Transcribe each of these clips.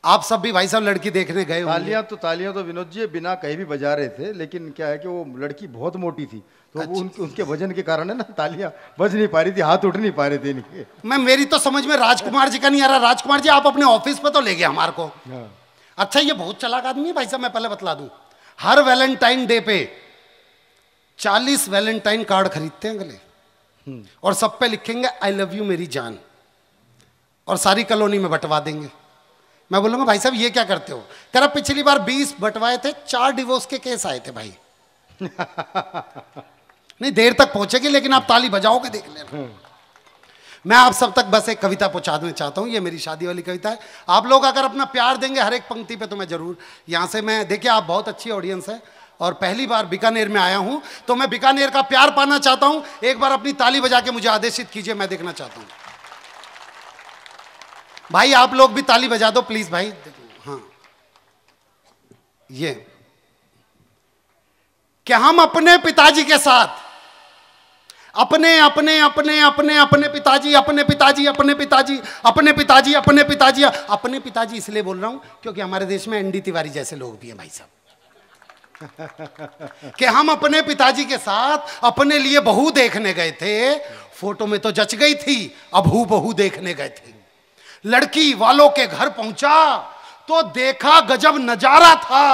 आप सब भी भाई साहब लड़की देखने गए होंगे। तालियां तो विनोद जी बिना कहीं भी बजा रहे थे, लेकिन क्या है कि वो लड़की बहुत मोटी थी, तो अच्छा। वो उनके वजन के कारण है ना, तालियां बज नहीं पा रही थी, हाथ उठ नहीं पा रहे थे इनके। मैं मेरी तो समझ में राजकुमार जी का नहीं आ रहा। राजकुमार जी आप अपने ऑफिस पे तो ले गए हमारे को। हाँ। अच्छा ये बहुत चालाक आदमी है भाई साहब, मैं पहले बतला दूं। हर वैलेंटाइन डे पे 40 वैलेंटाइन कार्ड खरीदते हैं गले, और सब पे लिखेंगे आई लव यू मेरी जान, और सारी कॉलोनी में बंटवा देंगे। मैं बोलूंगा भाई साहब ये क्या करते हो? कह रहा पिछली बार 20 बंटवाए थे, 4 डिवोर्स के केस आए थे भाई। नहीं देर तक पहुंचेगी, लेकिन आप ताली बजाओगे देख लेना। मैं आप सब तक बस एक कविता पहुंचाना चाहता हूं, ये मेरी शादी वाली कविता है। आप लोग अगर अपना प्यार देंगे हर एक पंक्ति पे तो मैं जरूर यहां से, मैं देखिए आप बहुत अच्छी ऑडियंस है और पहली बार बीकानेर में आया हूं, तो मैं बीकानेर का प्यार पाना चाहता हूं। एक बार अपनी ताली बजा के मुझे आदेशित कीजिए, मैं देखना चाहता हूं। भाई आप लोग भी ताली बजा दो प्लीज भाई। हाँ ये कि हम अपने पिताजी के साथ अपने अपने अपने अपने अपने पिताजी अपने पिताजी अपने पिताजी अपने पिताजी अपने पिताजी अपने पिताजी इसलिए बोल रहा हूं क्योंकि हमारे देश में एनडी तिवारी जैसे लोग भी हैं भाई साहब। कि हम अपने पिताजी के साथ अपने लिए बहू देखने गए थे, फोटो में तो जच गई थी, अब हूं बहू देखने गए थे। लड़की वालों के घर पहुंचा तो देखा गजब नजारा था,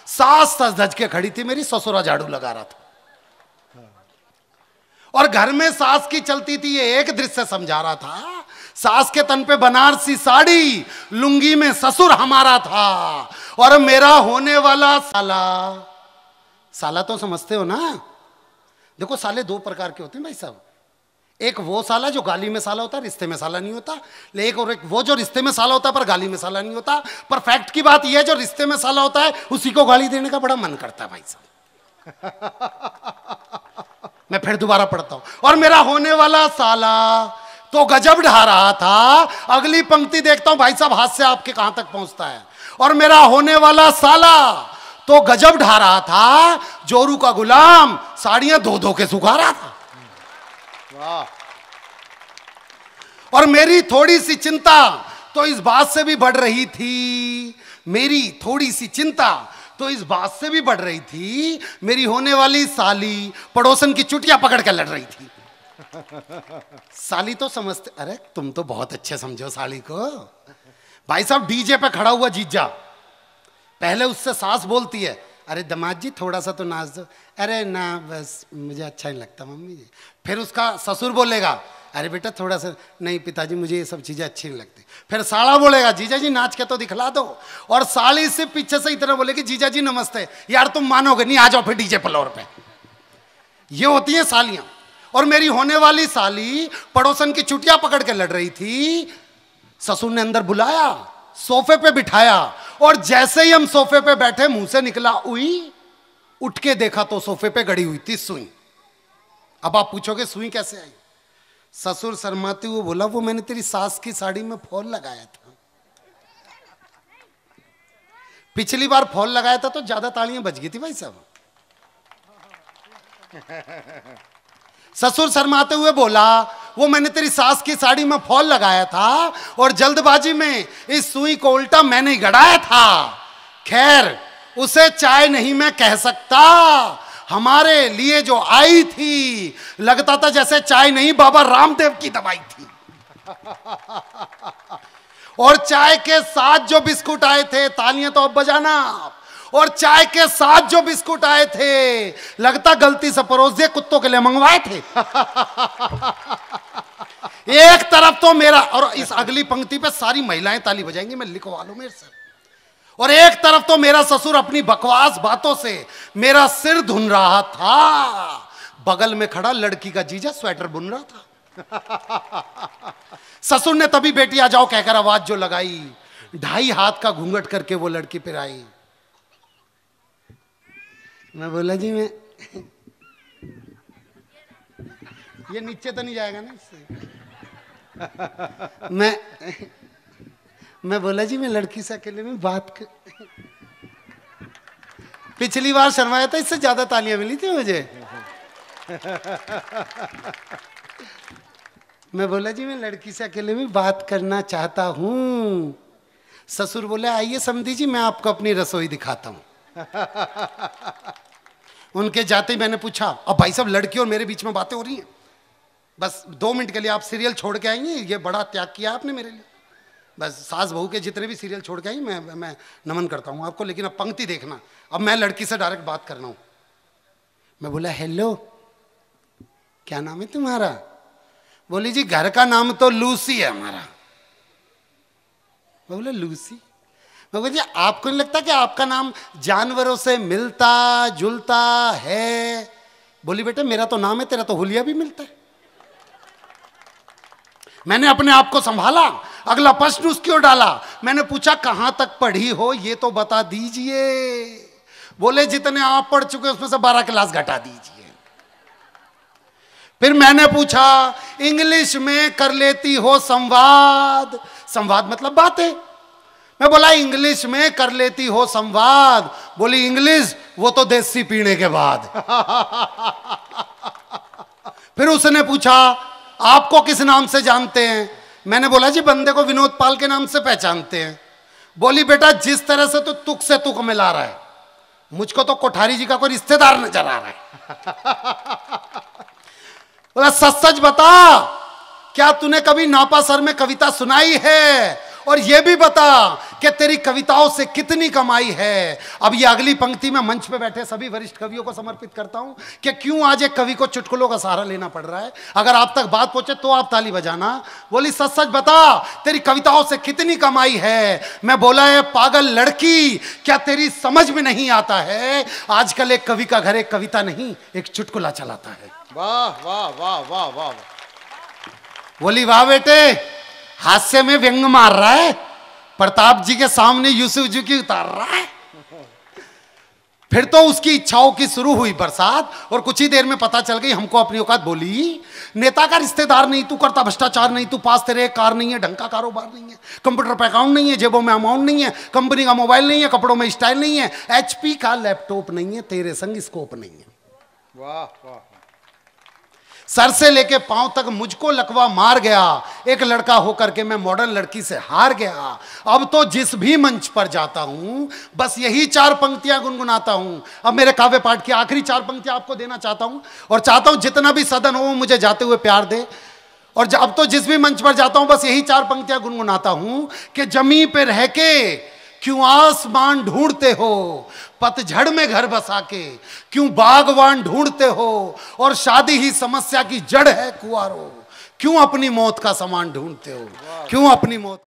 सास सज धज के खड़ी थी मेरी, ससुरा झाड़ू लगा रहा था, और घर में सास की चलती थी ये एक दृश्य समझा रहा था। सास के तन पे बनारसी साड़ी, लुंगी में ससुर हमारा था, और मेरा होने वाला साला। साला तो समझते हो ना? देखो साले 2 प्रकार के होते हैं भाई साहब। एक वो साला जो गाली में साला होता है, रिश्ते में साला नहीं होता। एक वो जो रिश्ते में साला होता है पर गाली में साला नहीं होता। पर फैक्ट की बात यह है जो रिश्ते में साला होता है उसी को गाली देने का बड़ा मन करता है भाई साहब। मैं फिर दोबारा पढ़ता हूं। और मेरा होने वाला साला तो गजब ढा रहा था। अगली पंक्ति देखता हूं भाई साहब, हाथ से आपके कहां तक पहुंचता है। और मेरा होने वाला साला तो गजब ढा रहा था, जोरू का गुलाम साड़ियां धो धो के सुखा रहा था। वाह। और मेरी थोड़ी सी चिंता तो इस बात से भी बढ़ रही थी, मेरी थोड़ी सी चिंता तो इस बात से भी बढ़ रही थी, मेरी होने वाली साली पड़ोसन की चुटिया पकड़ के लड़ रही थी। साली तो समझते, अरे तुम तो बहुत अच्छे समझो साली को। भाई साहब डीजे पे खड़ा हुआ जीजा, पहले उससे सास बोलती है अरे दामाद जी थोड़ा सा तो नाच दो। अरे ना बस मुझे अच्छा नहीं लगता मम्मी जी। फिर उसका ससुर बोलेगा अरे बेटा थोड़ा सा, नहीं पिताजी मुझे ये सब चीजें अच्छी नहीं लगती। फिर साला बोलेगा जीजा जी नाच के तो दिखला दो। और साली से पीछे से इतना बोलेगी जीजा जी नमस्ते। यार तुम मानोगे नहीं, आ जाओ फिर डीजे फ्लोर पे। ये होती है सालियां। और मेरी होने वाली साली पड़ोसन की चुटिया पकड़ के लड़ रही थी। ससुर ने अंदर बुलाया, सोफे पे बिठाया, और जैसे ही हम सोफे पे बैठे मुंह से निकला उई, उठ के देखा तो सोफे पे गड़ी हुई थी सुई। अब आप पूछोगे सुई कैसे आई? ससुर शर्माते हुए बोला वो मैंने तेरी सास की साड़ी में फॉल लगाया था। पिछली बार फॉल लगाया था तो ज्यादा तालियां बज गई थी भाई साहब। ससुर शर्माते हुए बोला वो मैंने तेरी सास की साड़ी में फॉल लगाया था और जल्दबाजी में इस सुई को उल्टा मैंने ही गड़ाया था। खैर उसे चाय नहीं मैं कह सकता, हमारे लिए जो आई थी लगता था जैसे चाय नहीं बाबा रामदेव की दवाई थी। और चाय के साथ जो बिस्कुट आए थे, तालियां तो अब बजाना, और चाय के साथ जो बिस्कुट आए थे लगता गलती से परोस दिए, कुत्तों के लिए मंगवाए थे। एक तरफ तो मेरा, और इस अगली पंक्ति पे सारी महिलाएं ताली बजाएंगी, मैं लिखवा लूं मेरे से। और एक तरफ तो मेरा ससुर अपनी बकवास बातों से मेरा सिर धुन रहा था, बगल में खड़ा लड़की का जीजा स्वेटर बुन रहा था। ससुर ने तभी बेटी आ जाओ कहकर आवाज जो लगाई, 2.5 हाथ का घूंघट करके वो लड़की फिर आई। मैं बोला जी मैं ये नीचे तो नहीं जाएगा ना इससे। मैं बोला जी मैं लड़की से अकेले में बात कर। पिछली बार शर्माया था, इससे ज्यादा तालियां मिली थी मुझे। मैं बोला जी मैं लड़की से अकेले में बात करना चाहता हूं। ससुर बोले आइए समधी जी, मैं आपको अपनी रसोई दिखाता हूं। उनके जाते ही मैंने पूछा, अब भाई साहब लड़की और मेरे बीच में बातें हो रही हैं, बस 2 मिनट के लिए आप सीरियल छोड़ के आएंगे, ये बड़ा त्याग किया आपने मेरे लिए। बस सास बहू के जितने भी सीरियल छोड़ के आई मैं नमन करता हूँ आपको, लेकिन अब पंक्ति देखना। अब मैं लड़की से डायरेक्ट बात कर रहा हूँ। मैं बोला हेलो, क्या नाम है तुम्हारा? बोली जी घर का नाम तो लूसी है हमारा। मैं बोला लूसी? मैं बोला जी आपको नहीं लगता कि आपका नाम जानवरों से मिलता जुलता है? बोली बेटे मेरा तो नाम है, तेरा तो हुलिया भी मिलता है। मैंने अपने आप को संभाला, अगला प्रश्न उसकी ओर डाला। मैंने पूछा कहां तक पढ़ी हो ये तो बता दीजिए। बोले जितने आप पढ़ चुके उसमें से 12 क्लास घटा दीजिए। फिर मैंने पूछा इंग्लिश में कर लेती हो संवाद? संवाद मतलब बातें। मैं बोला इंग्लिश में कर लेती हो संवाद? बोली इंग्लिश वो तो देसी पीने के बाद। फिर उसने पूछा आपको किस नाम से जानते हैं? मैंने बोला जी बंदे को विनोद पाल के नाम से पहचानते हैं। बोली बेटा जिस तरह से तो तुक से तुक मिला रहा है, मुझको तो कोठारी जी का कोई रिश्तेदार नजर आ रहा है। बोला सच सच बता, क्या तूने कभी नापा सर में कविता सुनाई है? और यह भी बता कि तेरी कविताओं से कितनी कमाई है। अब ये अगली पंक्ति में मंच पे बैठे सभी वरिष्ठ कवियों को समर्पित करता हूं कि क्यों आज एक कवि को चुटकुलों का सहारा लेना पड़ रहा है। अगर आप तक बात पहुंचे तो आप ताली बजाना। बोली सच सच बता तेरी कविताओं से कितनी कमाई है? मैं बोला है पागल लड़की, क्या तेरी समझ में नहीं आता है आजकल एक कवि का घर एक कविता नहीं एक चुटकुला चलाता है। वाह वाह वाह वाह वाह। बोली वाह बेटे, हास्य में व्यंग मार रहा है, प्रताप जी के सामने यूसुफ जी की उतार रहा है। फिर तो उसकी इच्छाओं की शुरू हुई बरसात और कुछ ही देर में पता चल गई हमको अपनी औकात। बोली नेता का रिश्तेदार नहीं, तू करता भ्रष्टाचार नहीं, तू पास तेरे कार नहीं है, ढंग का कारोबार नहीं है, कंप्यूटर पे अकाउंट नहीं है, जेबों में अमाउंट नहीं है, कंपनी का मोबाइल नहीं है, कपड़ों में स्टाइल नहीं है, HP का लैपटॉप नहीं है, तेरे संग स्कोप नहीं है। वाह वाह। सर से लेके पांव तक मुझको लकवा मार गया। एक लड़का होकर के मैं मॉडर्न लड़की से हार गया। अब तो जिस भी मंच पर जाता हूं बस यही 4 पंक्तियां गुनगुनाता हूं। अब मेरे काव्य पाठ की आखिरी 4 पंक्तियां आपको देना चाहता हूं और चाहता हूं जितना भी सदन हो मुझे जाते हुए प्यार दे। और अब तो जिस भी मंच पर जाता हूं बस यही 4 पंक्तियां गुनगुनाता हूं कि जमीन पे रह के क्यों आसमान ढूंढते हो, पतझड़ में घर बसा के क्यों बागवान ढूंढते हो, और शादी ही समस्या की जड़ है कुंवारो, क्यों अपनी मौत का सामान ढूंढते हो, क्यों अपनी मौत